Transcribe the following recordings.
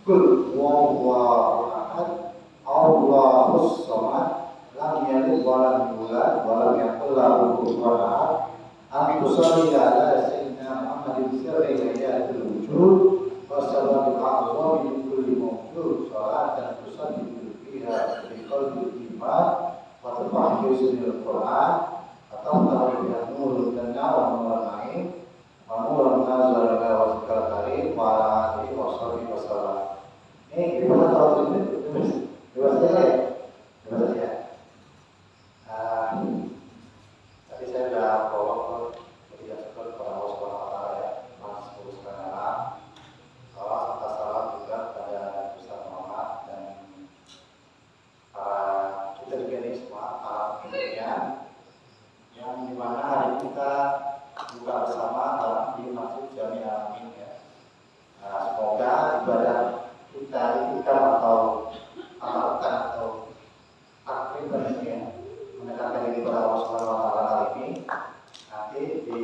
Qul huwallahu ahad, Allahus samad, lam yalid wa lam yulad wa lam yakul lahu kufuwan ahad. Amin sholli ala sayyidina Muhammadin sirri hayatul wujud wa sababil a'zami min kulli mawjud salatan tusaddiqu fiha bi qalbi iman wa tafahhizu bil Qur'an atau ta'ala nurul janna wa nurul ma'in wa nurul nazar wa zikr karim wa ala alihi wa sahbihi wasallam. Ini kita tahu ini bebas saja ya, bebas saja. Tadi saya sudah prolog tidak syukur kepada Allah Subhanahu Wa Taala ya, mas uruskan alam. Salam serta salam juga pada Ustaz Muhammad dan kita juga ini semua para pendengarnya yang dimana hari kita buka bersama dalam di Masjid Jami Alamin ya. Semoga ibadah kita itikaf atau amalkan atau takriban ya mendekatkan diri kepada Allah Subhanahu Wa Taala kali ini nanti di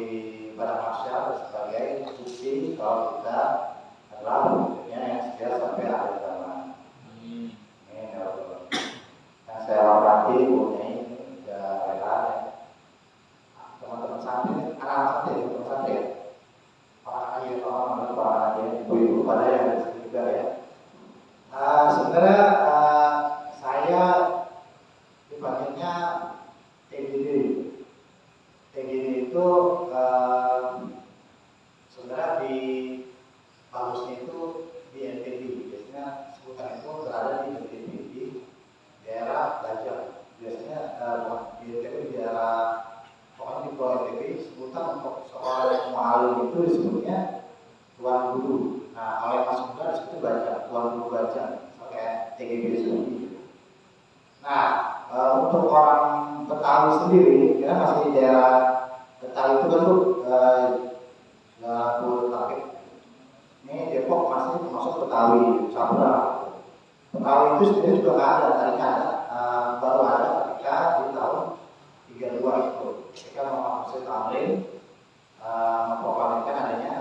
pada mahsyar sebagai bukti kalau kita adalah mukminnya yang setia sampai akhir zaman. Ini ya Allah. Yang saya hormati punya ini sudah rela ya. Teman-teman santri, anak-anak santri, teman santri ya. Para ayah, para ayah, ibu-ibu pada yang ada di sini juga ya. Sebenarnya saya dipanggilnya TGD. TGD itu sebenarnya di bagusnya itu di NTB. Biasanya sebutan itu berada di NTB di daerah Bajang. Biasanya di NTB di daerah pokoknya di Pulau NTB sebutan untuk seorang mu'alim itu disebutnya Tuan Guru. Nah, oleh Mas Muda disebut Bajang, Tuan Guru Bajang, kayak TGB sendiri. Nah, untuk orang Betawi sendiri, kita masih di daerah Betawi itu kan tuh Jabodetabek. Ini Depok masih termasuk Betawi, Sabra. Betawi itu sebenarnya juga nggak ada, tadinya ada, baru ada ketika di tahun 32 itu, ketika Muhammad Hussein Tamrin memproklamirkan adanya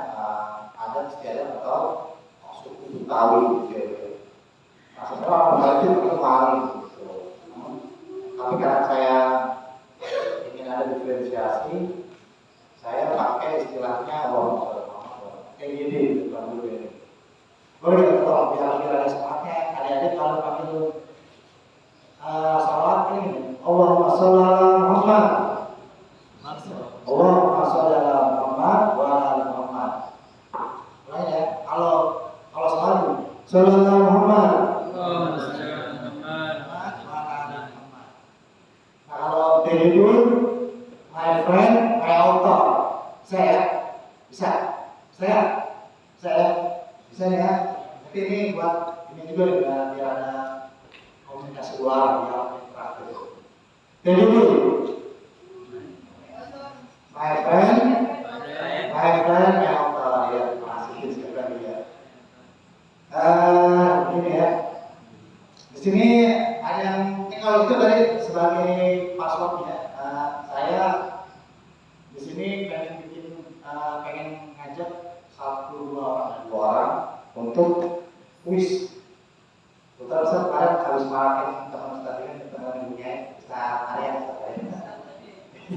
adat istiadat atau suku Betawi gitu. Nah, sebenarnya orang Betawi itu begitu paling gitu. Tapi karena saya ingin ada diferensiasi, saya pakai istilahnya kayak gini bukan dulu ini. Boleh kita tolong biar ada semangatnya. Adik-adik kalau panggil salat ini, Allahumma sholli ala Muhammad. Allahumma sholli ala Muhammad wa ala ali Muhammad. Mulai ya. Kalau salat sholli ala Muhammad. Kalau delivery, my friend, my author, saya bisa ya. Tapi ini buat ini juga biar ada komunikasi luar yang terakhir. Delivery, my friend, my author ya, masih sekali ya. Ini ya. Di sini ada yang kalau itu dari sebagai passwordnya, saya di sini pengen ngajak dua orang untuk kuis. Ustaz kemarin habis marahin teman Ustaz ini teman ibunya Ustaz Arya. Di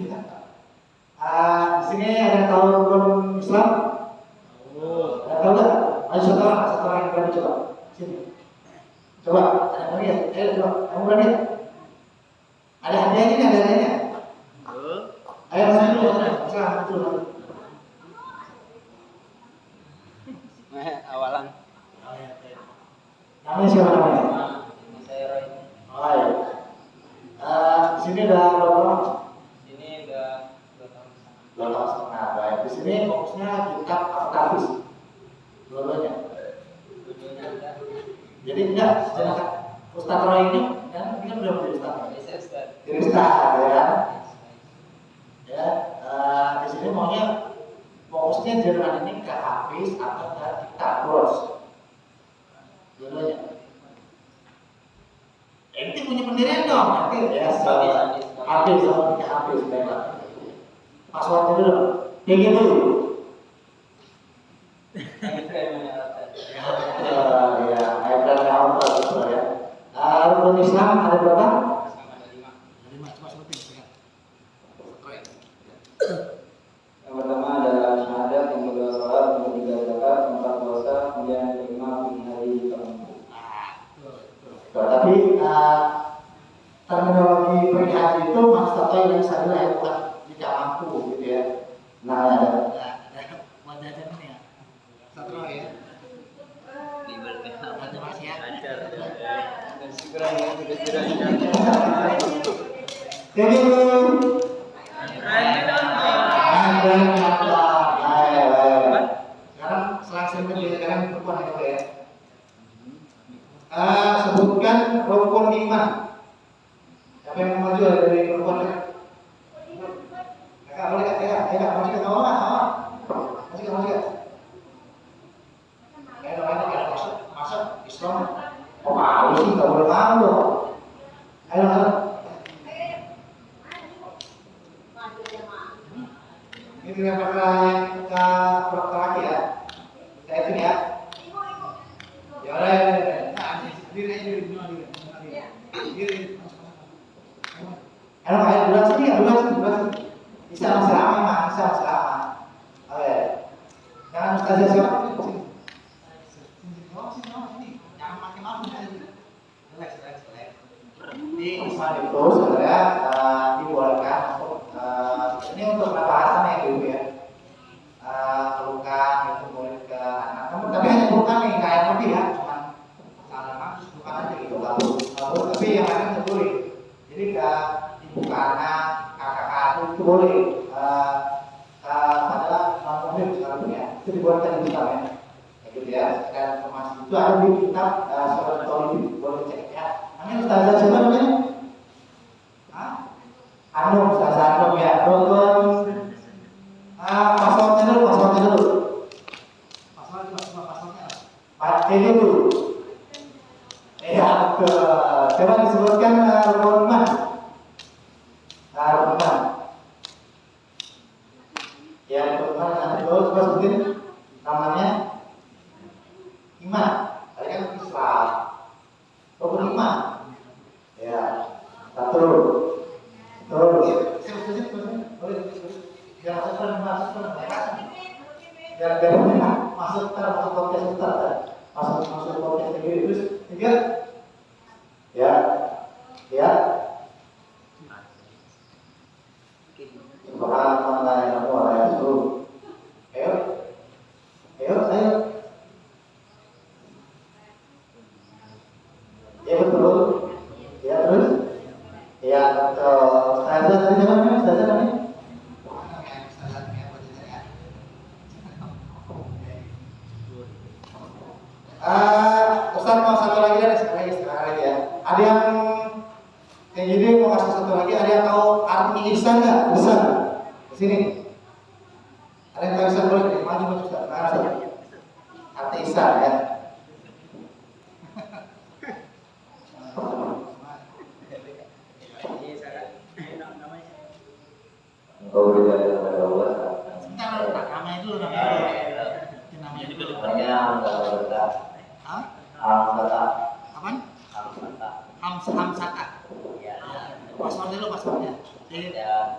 sini ada yang tahu rukun Islam? Ada tahu nggak? Ayo satu orang yang berani coba. Sini. Coba, ada yang berani? Ayo coba, kamu berani? Ada hadiahnya nih, ada hadiahnya. Ayo masuk dulu, masuk dulu. Awalan. Namanya siapa namanya? Saya Roy. Oh iya. Di sini udah berapa? Sini udah 2 tahun. 2 tahun setengah. Baik. Di sini fokusnya kitab Al-Hafiz. Dua-duanya. Ada. Jadi enggak, Ustaz Roy ini kan udah menjadi Ustaz. Ustaz. Jadi Ustaz ya. Ya, di sini maunya fokusnya jangan ini ke Hafiz atau ke kitab terus. Dua-duanya. Ente punya pendirian dong, nanti ya. Hafiz sama Hafiz baiklah. Passwordnya dulu. Yang dulu. Ya, Islam ada berapa? Islam ada 5. Ada 5, coba sebutin. Yang pertama adalah syahadat, yang kedua sholat, yang ketiga zakat, keempat puasa, kemudian kelima hari tertentu. Tapi terminologi pergi haji itu maksudnya yang saya yang bukan tidak mampu gitu ya. Nah, Ada wajah ini ya. Satu ya. Wajah Mas ya. Dan segera ya, segera. jadi sekarang selang menjadikan perempuan itu ya. Sebutkan rukun iman. Siapa yang mau maju dari perempuan? Kakak boleh kak, kakak maju ke bawah, maju ke. Ayo, masuk Islam. Oh malu sih, nggak boleh malu. Ayo. Ini yang pertanyaan kita laki ya. Saya itu ya. Ya udah. Diri. Ayo duluan sini. Bisa masalah. Oke. Jangan ustazah siapa? Jangan makin malu. Relax. Di Islam itu sebenarnya dibolehkan untuk ini untuk pembahasan ya dulu ya. Pelukan itu boleh ke anak kamu, tapi hanya pelukan nih, nggak yang lebih ya, cuma salaman terus pelukan aja gitu. Tapi yang lain nggak boleh. Jadi ke ibu ke anak, kakak itu boleh. Adalah non-muslim sekalipun ya, itu dibolehkan di Islam ya. Gitu ya. Dan informasi itu ada di kitab Surat Tauhid, boleh cek ya. Namanya Ustazah siapa namanya? Anum, Ustazah Anum ya. Rukun pasalnya dulu. Pasalnya dulu. Ya, coba disebutkan rukun iman. Rukun iman. Ya, rukun iman nanti dulu coba sebutin namanya. Iman. Tadi kan Islam. Rukun iman. Ya, satu. Biar masuk podcast sebentar. Masuk podcast sendiri terus tiga. Ya. Subhanallah wa bihamdihi. Ayo. Ya betul. Ya terus. Ya betul. Ustazah tadi namanya Ustazah namanya? Ustaz mau satu lagi dari sekarang lagi ya. Ada yang jadi mau kasih satu lagi. Ada yang tahu arti ihsan nggak? Bisa di sini. Ada yang tahu ihsan boleh maju Ustaz. Arti ihsan ya. Engkau beribadah kepada Allah. Sebentar, namanya dulu. Namanya Hamzata. Apaan? Hamsata. Ya. Passwordnya. Ya.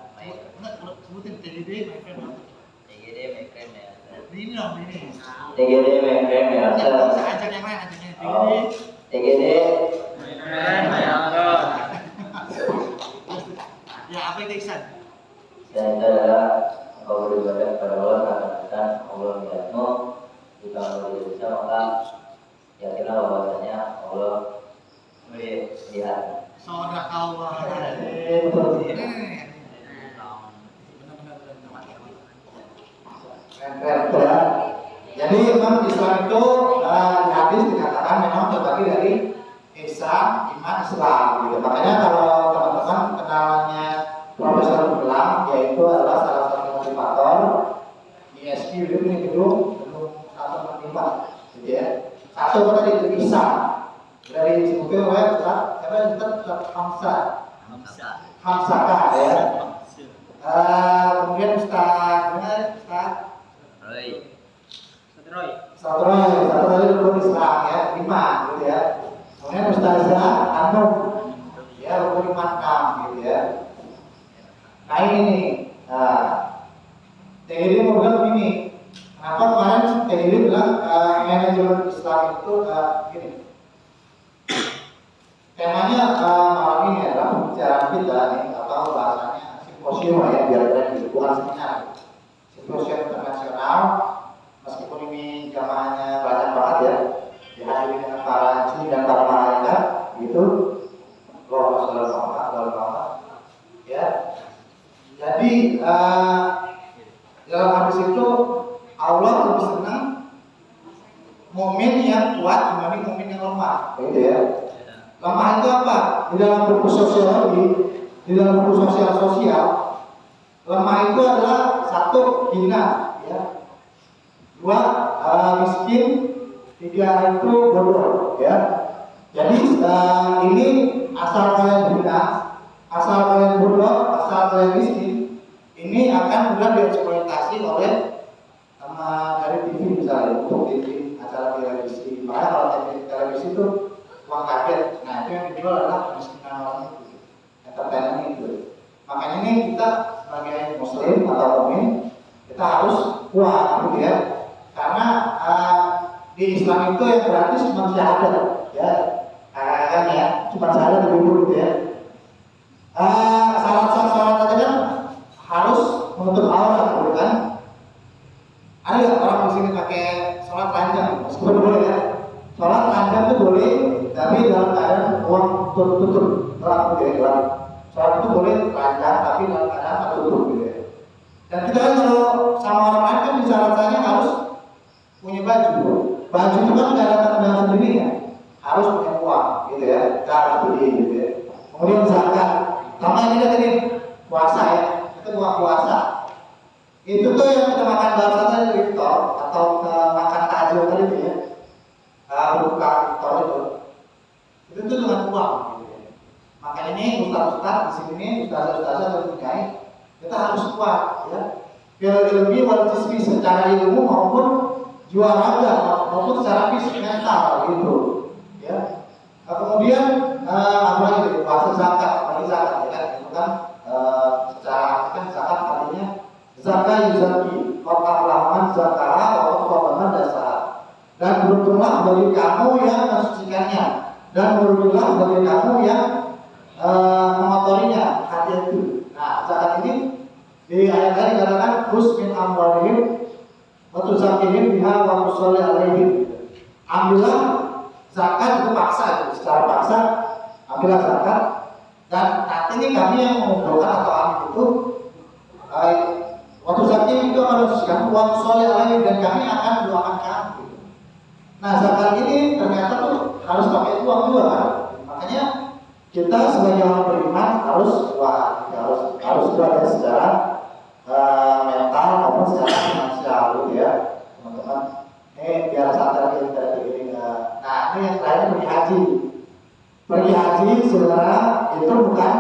Enggak, sebutin TGD my friend. TGD Mainframe ya. Ini dong, ini. TGD Mainframe ya. Enggak usah ajak yang lain, ajaknya TGD. TGD Ya, apa itu ihsan? dan itu adalah engkau beribadah kepada Allah karena Allah melihatmu. Jika engkau tidak bisa maka yakinlah bahwasanya Allah melihat. Shadaqallah. Benar. Jadi memang Islam itu di hadis dikatakan memang terbagi dari ihsan, iman, Islam gitu. Makanya kalau teman-teman kenalannya Profesor Gulang, yaitu adalah salah satu motivator ISQ itu ini gedung 145 gitu ya. Satu tadi itu ihsan. Dari disebutkan oleh Ustaz, karena Ustaz Hamsaka ya. Kemudian Ustaz Satu Roy rukun Islam ya, 5 gitu ya. Kemudian Ustazah Anum Nah ini nih, nah TGD mau bilang begini, kenapa kemarin TGD bilang manajemen Islam itu gini. Temanya malam ini adalah pembicaraan kita nih, atau bahasanya simposium ya, biar keren gitu, bukan seminar. Simposium internasional, meskipun ini jamaahnya banyak banget ya, dihadiri dengan para jin dan para malaikat, gitu. Ya. Jadi dalam hadis itu Allah lebih senang mukmin yang kuat dibanding mukmin yang lemah, gitu ya. Lemah itu apa? Di dalam buku sosiologi, di dalam buku sosial, lemah itu adalah satu hina, ya. Dua miskin, tiga itu bodoh, ya. Jadi ini asal kalian hina, asal kalian bodoh, asal kalian miskin, ini akan mudah dieksploitasi oleh dari TV misalnya, untuk TV acara televisi. Makanya kalau televisi itu uang kaget, nah itu yang dijual adalah kemiskinan orang itu, entertainment itu. Makanya ini kita sebagai muslim atau mukmin, kita harus kuat, gitu ya. Karena di Islam itu yang gratis cuma syahadat, ya. Kan ya, cuma syahadat dulu gitu ya. Salat aja kan harus menutup aurat, gitu kan? Ada nggak orang di sini pakai sholat panjang? Meskipun boleh ya, sholat panjang itu boleh, tapi dalam keadaan uang tutup gelap, gitu ya. Sholat itu boleh panjang, tapi dalam keadaan tertutup, gitu ya. Dan kita kan kalau sama orang lain kan bisa rasanya harus punya baju. Baju itu kan nggak datang dengan sendirinya, harus punya uang, gitu ya. Kita harus beli, gitu ya. Kemudian zakat, sama ini tadi puasa ya, itu buat puasa. Itu tuh yang kita makan bahasa tadi iftar atau kita makan takjil tadi itu ya, buka iftar itu tuh dengan uang, gitu ya. Makanya ini ustaz di sini, ustaz atau kiai, kita harus kuat, ya. Ilmu wal jismi secara ilmu maupun jual raga maupun secara fisik mental, gitu, ya. Kemudian apa lagi? Puasa zakat, bagi zakat, ya kan? Itu kan secara kan zakat artinya zakat yuzaki, qat'alaman zakara wa qat'alaman dasar. Dan beruntunglah bagi kamu yang mensucikannya, dan beruntunglah bagi kamu yang mengotorinya, hati itu. Nah, zakat ini di ayat tadi dikatakan khus min amwalihim wa tuzakihim biha wa tusalli alaihim. Ambillah zakat itu paksa, secara paksa ambillah zakat, dan nanti ini kami yang mengumpulkan atau ambil itu waktu zakat itu akan mensucikan uang soleh alaihim, dan kami akan doakan kamu. Nah, zakat ini ternyata tuh harus pakai uang juga kan. Makanya kita sebagai orang beriman harus kuat, harus kuat ya, secara mental maupun secara finansial, gitu ya, teman-teman. Ini biar sadar kita ini. Nah, ini yang terakhir pergi haji. Pergi haji sebenarnya itu bukan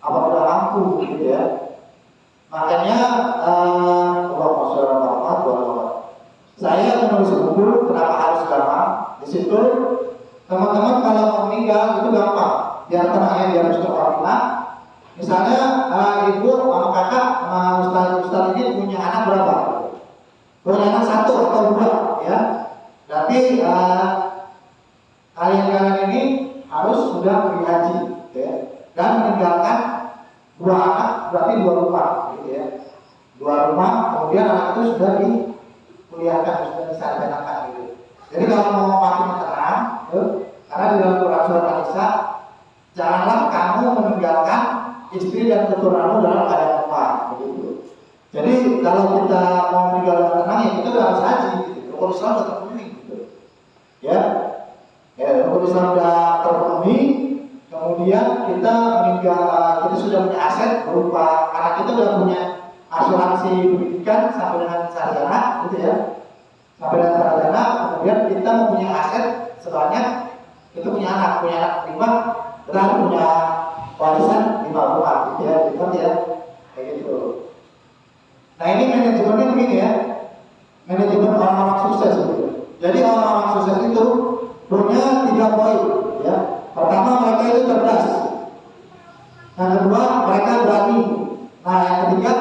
apabila mampu, gitu ya. Makanya saya menulis buku kenapa harus gampang. Di situ teman-teman kalau mau meninggal itu gampang. Di antaranya dia harus orang. Misalnya ibu sama kakak sama ustaz ini punya anak berapa? Punya anak satu atau dua, ya. Berarti kalian ini harus sudah pergi haji, ya. Dan meninggalkan dua anak, berarti dua rumah, gitu ya. Dua rumah, kemudian anak itu sudah dikuliahkan, sudah disarjanakan, gitu. Jadi kalau mau mati tenang, karena di dalam Quran surat An-Nisa, janganlah kamu meninggalkan istri dan keturunanmu dalam keadaan lemah, begitu. Jadi kalau kita mau meninggal dengan tenang, ya kita harus haji, gitu. Rukun Islam sudah terpenuhi, gitu. Ya, rukun Islam sudah terpenuhi. Kemudian kita meninggal, kita sudah punya aset berupa anak kita sudah punya asuransi pendidikan sampai dengan sarjana, gitu ya. Sampai dengan sarjana, kemudian kita mempunyai aset sebanyak itu punya anak 5, dan punya warisan 5 rumah, gitu ya, gitu ya, kayak gitu. Nah ini manajemennya begini ya, manajemen orang-orang sukses gitu. Jadi orang-orang sukses itu punya 3 poin, ya. Pertama, mereka itu cerdas. Yang kedua, mereka berani. Nah, yang ketiga,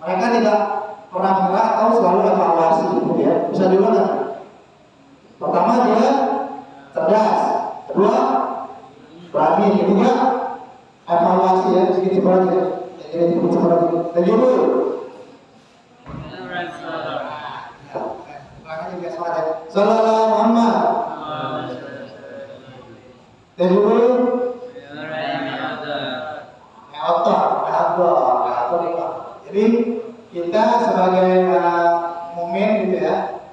mereka tidak pernah menyerah atau selalu evaluasi, gitu ya. Bisa diulang kan? Pertama, dia cerdas. Kedua, berani. Ketiga, evaluasi ya, sedikit sebenarnya. Jadi dulu. Sallallahu Muhammad. Dulu. Jadi kita sebagai mukmin gitu ya,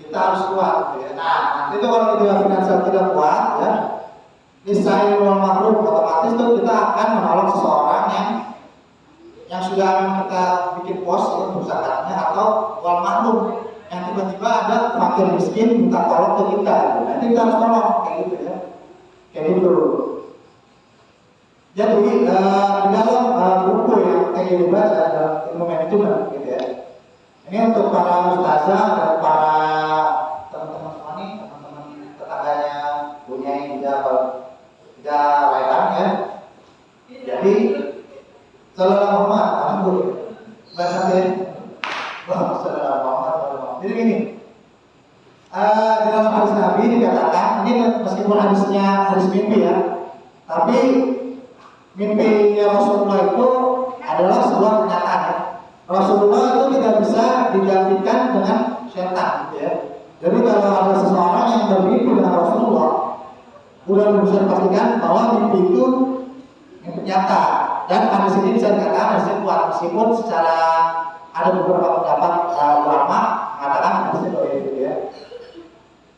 kita harus kuat. Gitu ya. Nah, nanti itu kalau kita finansial tidak kuat ya, niscaya wal makhluk otomatis tuh kita akan menolong seseorang yang sudah kita bikin pos ya, untuk zakatnya, atau wal makhluk yang tiba-tiba ada fakir miskin minta tolong ke kita. Gitu. Nanti kita harus tolong kayak gitu ya, kayak gitu. Jadi di dalam buku yang saya baca ada ilmu manajemen gitu ya. Ini untuk para ustazah dan para teman-teman semua nih, teman-teman tetangganya punya tidak layanan ya. Jadi Sallallahu Muhammad, alhamdulillah. Bahasa saya, Sallallahu Muhammad. Jadi gini, di dalam hadis Nabi dikatakan, ini meskipun hadis mimpi ya, tapi mimpinya Rasulullah itu adalah sebuah kenyataan ya. Rasulullah itu tidak bisa digantikan dengan setan gitu ya. Jadi kalau ada seseorang yang bermimpi dengan Rasulullah, udah bisa dipastikan bahwa mimpi itu mimpi nyata. Dan hadis ini bisa dikatakan hadisnya kuat, meskipun secara ada beberapa pendapat ulama mengatakan hadisnya doa gitu ya.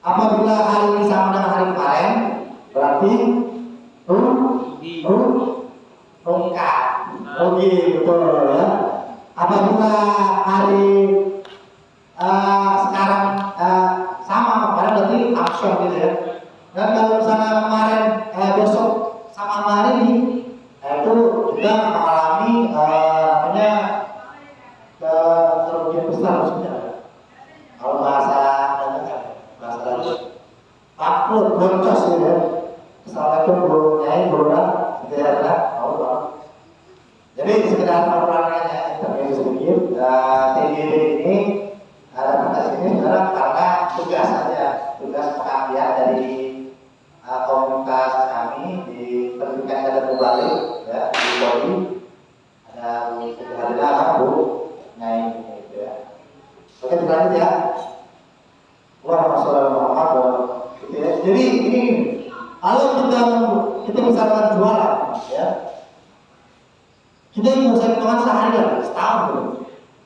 Apabila hari ini sama dengan hari kemarin, berarti rugi betul ya. Apabila hari sekarang sama kemarin berarti absen gitu ya. Dan kalau misalnya kemarin besok sama hari ini, itu kita mengalami namanya kerugian besar maksudnya. Kalau bahasa takut boncos gitu ya. Assalamualaikum Bu Nyai, Bu Rana, gitu ya, Allah. Jadi sekedar penerangannya interview sedikit. TGD ini ada di sini sebenarnya karena tugas saja, tugas pengabdian dari komunitas kami di pendidikan dan kembali ya di Bali. Ada Bu Nyai gitu ya. Oke, lanjut ya. Gitu ya. Jadi ini kalau kita misalkan jualan ya, kita bisa hitungan sehari lah, setahun gitu.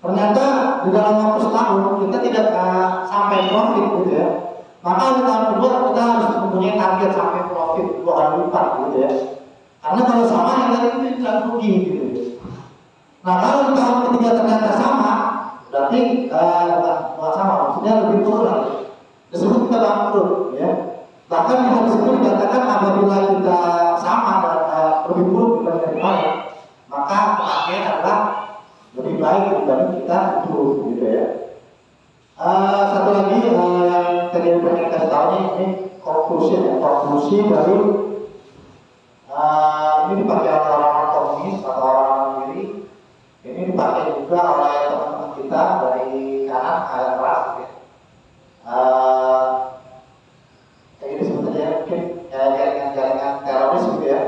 Ternyata di dalam waktu setahun kita tidak sampai profit gitu ya. Maka di tahun kedua kita harus mempunyai target sampai profit 2 kali lipat gitu ya. Karena kalau sama yang tadi itu tidak rugi gitu. Nah kalau di tahun ketiga ternyata sama, berarti bukan sama, maksudnya lebih turun lagi. Disebut kita bangkrut ya. Bahkan di hadis itu dikatakan apabila kita sama dan lebih buruk dibanding kemarin, maka akhirnya adalah lebih baik dibanding kita buruk gitu ya. Satu lagi yang tadi pengen kasih tahu ini konklusi dari ini dipakai oleh orang komunis atau orang kiri, ini dipakai juga oleh teman-teman kita dari kanan agak keras gitu ya. Ini sebetulnya mungkin jaringan teroris gitu ya.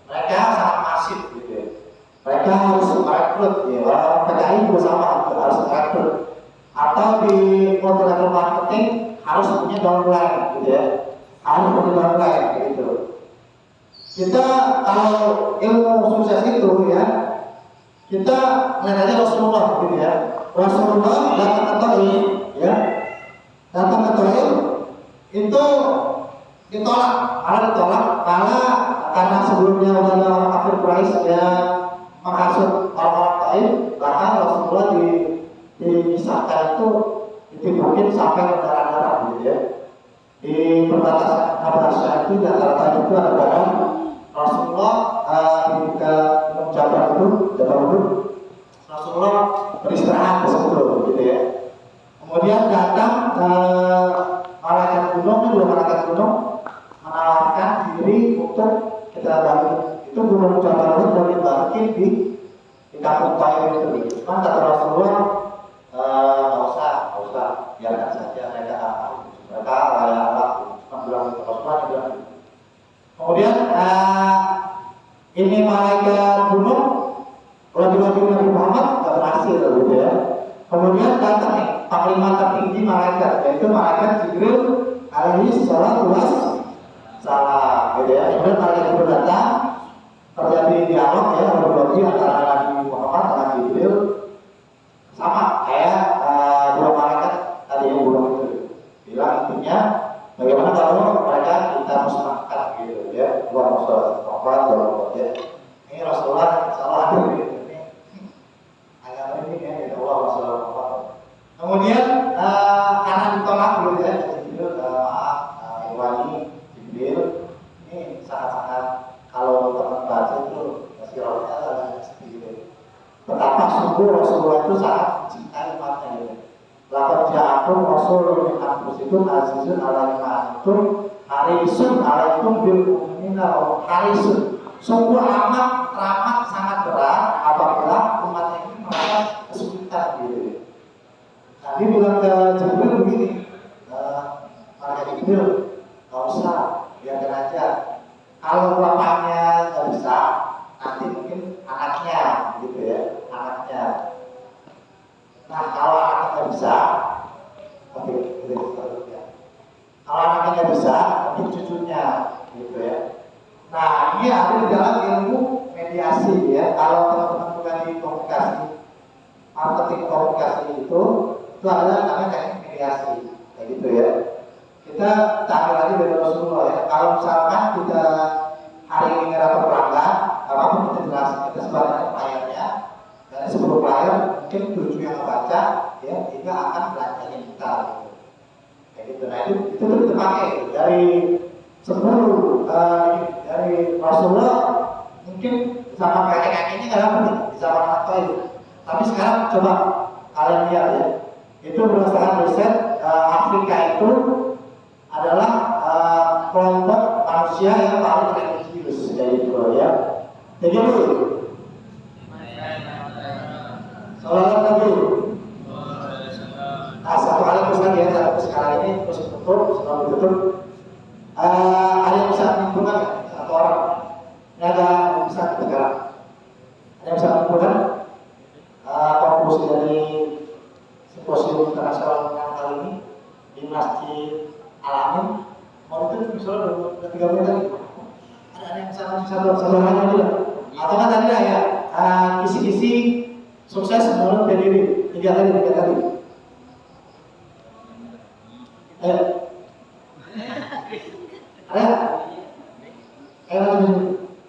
Mereka sangat masif gitu ya. Mereka harus merekrut ya. Orang PKI juga sama, harus merekrut. Atau di level marketing harus punya downline gitu ya. Harus punya downline gitu. Kita kalau ilmu sukses itu ya, kita lihat aja Rasulullah gitu ya. Rasulullah datang ke Taif ya. Datang ke Taif itu ditolak, karena sebelumnya udah ada orang kafir Quraisy yang menghasut orang-orang Taif, bahkan Rasulullah dimisahkan itu ditipukin sampai ke darah-darah gitu ya. Di perbatasan Habasyah itu di antara Taif itu ada badan Rasulullah ketika mencapai itu Rasulullah beristirahat di situ gitu ya. Kemudian datang malaikat gunung, dua malaikat gunung menawarkan diri untuk kita bantu itu Gunung Jabal Uhud mau dibangkit di kampung Taif itu. Cuma kata Rasulullah, nggak usah, biarkan saja mereka layak Allah. Cuma bilang itu Rasulullah bilang. Kemudian ini malaikat gunung lagi-lagi Nabi Muhammad nggak berhasil gitu ya. Kemudian datang nih panglima tertinggi malaikat, yaitu malaikat Jibril alaihi salatu wassalam gitu ya. Kemudian malaikat Jibril datang, terjadi dialog ya lagi antara Nabi Muhammad dengan Jibril, sama kayak dua malaikat tadi yang burung itu bilang intinya bagaimana kalau mereka kita musnahkan gitu ya, luar masalah apa ya. Ini Rasulullah salah gitu. Ini ya, ya Allah masalah apa. Kemudian karena ditolak gitu ya, Jibril maaf, Iwani Jibril ini sangat-sangat kalau teman baca itu masih rohnya gitu. Betapa sungguh Rasulullah itu sangat mencintai umatnya gitu. Lapan ja'akum Rasulullah min anfusikum azizun alaihi ma'antum harisun alaikum bil mu'minina harisun. Sungguh amat teramat sangat berat apabila umatnya ini merasa kesulitan gitu. Nah, dia bilang ke Jibril begini, malaikat Jibril, nggak usah, biarkan aja. Kalau bapaknya nggak bisa, nanti mungkin anaknya, gitu ya, anaknya. Nah, kalau anaknya nggak bisa, oke, ya. Kalau anaknya nggak bisa, mungkin cucunya, gitu ya. Nah, ini ada di dalam ilmu mediasi ya. Kalau teman-teman bukan di komunikasi, marketing komunikasi itu adalah namanya teknik mediasi, kayak gitu ya. Kita ambil lagi dari Rasulullah ya. Kalau misalkan kita hari ini rapat pelanggan, apapun kita jelasin, kita sebarkan layarnya, dari 10 layar mungkin 7 yang membaca, ya, 3 akan belanjanya kita, gitu. Kayak gitu. Nah itu kita pakai dari 10 dari Rasulullah mungkin sama kakek-kakeknya nggak dapat di zaman anak tua itu. Tapi sekarang coba kalian lihat ya, itu berdasarkan riset Afrika itu adalah kelompok manusia yang paling religius dari itu ya. Jadi dulu, Sallallahu Nabi. Nah satu kali pesan ya, satu sekarang ini terus tutup, sebelum ditutup. Ada yang bisa menyimpulkan satu orang? Ini ada yang bisa sekarang. Ada yang bisa menyimpulkan konklusi dari simposium internasional yang kali ini di Masjid Al-Amin. Mau itu misalnya udah 3 menit lagi. Ada yang bisa satu hanya juga. Atau kan tadi lah ya kisi-kisi sukses menurut PDB. 3 tadi. Ada?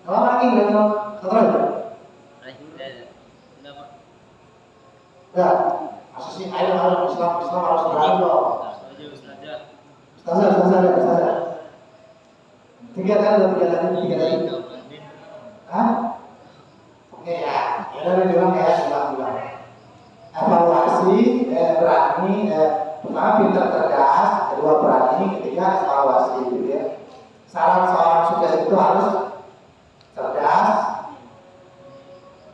Kalau lagi nggak tahu ya? Enggak. Maksud sih, ayo Islam harus berani dong. Ustazah. 3 tadi. Hah? Oke ya. Ya udah bilang ya, bilang. Evaluasi, berani, pertama pintar cerdas, kedua berani, ketiga evaluasi gitu ya. Syarat seorang sukses itu harus cerdas,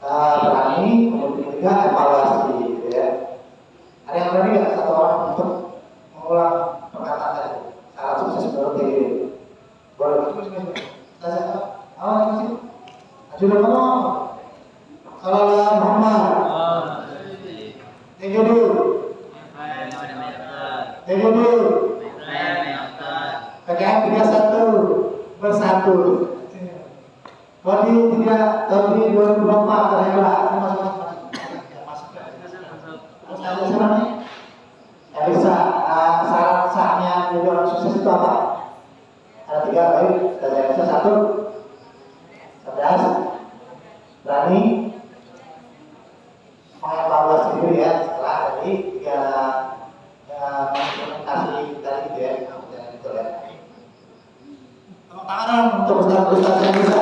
berani, kemudian ketiga evaluasi gitu ya. Ada yang berani nggak satu orang untuk mengulang perkataan tadi? Syarat sukses menurut diri. Boleh kita awal sih. Ajudan ngomong. Salam Muhammad. Thank you dulu. PKM 31 bersatu. Kodi 2024 terhebat. Masuk. Bisa syarat sahnya menjadi orang sukses itu apa? Ada 3 baik. Saya bisa 1. Cerdas, berani, mengevaluasi diri ya. Setelah tadi 3 implementasi tadi gitu ya, jangan gitu ya. Tepuk tangan untuk Ustaz yang bisa.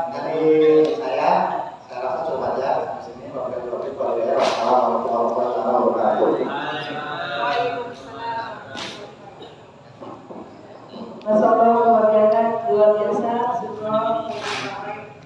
Dari saya rasa coba aja di sini kalau ya. Assalamualaikum warahmatullahi wabarakatuh. Nasallallahu